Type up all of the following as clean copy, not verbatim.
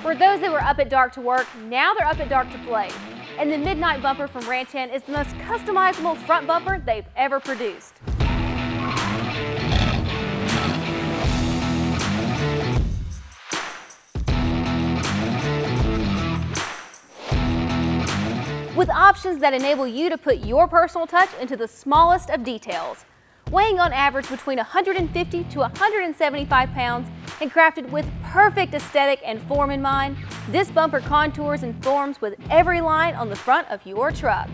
For those that were up at dark to work, now they're up at dark to play. And the Midnight bumper from Ranch Hand is the most customizable front bumper they've ever produced. With options that enable you to put your personal touch into the smallest of details. Weighing on average between 150 to 175 pounds and crafted with perfect aesthetic and form in mind, this bumper contours and forms with every line on the front of your truck.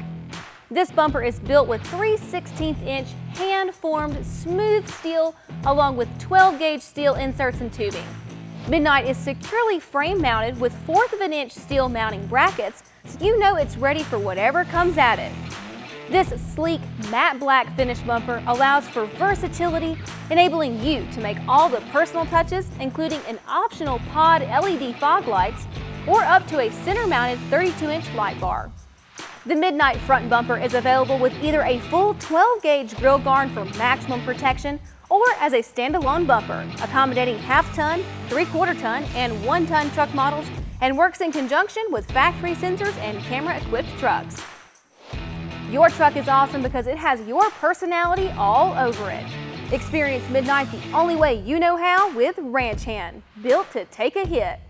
This bumper is built with 3/16" hand-formed smooth steel along with 12-gauge steel inserts and tubing. Midnight is securely frame-mounted with 1/4" steel mounting brackets, so you know it's ready for whatever comes at it. This sleek matte black finish bumper allows for versatility, enabling you to make all the personal touches, including an optional pod LED fog lights or up to a center-mounted 32" light bar. The Midnight front bumper is available with either a full 12-gauge grill guard for maximum protection or as a standalone bumper, accommodating half-ton, 3/4-ton, and 1-ton truck models, and works in conjunction with factory sensors and camera-equipped trucks. Your truck is awesome because it has your personality all over it. Experience Midnight the only way you know how with Ranch Hand, built to take a hit.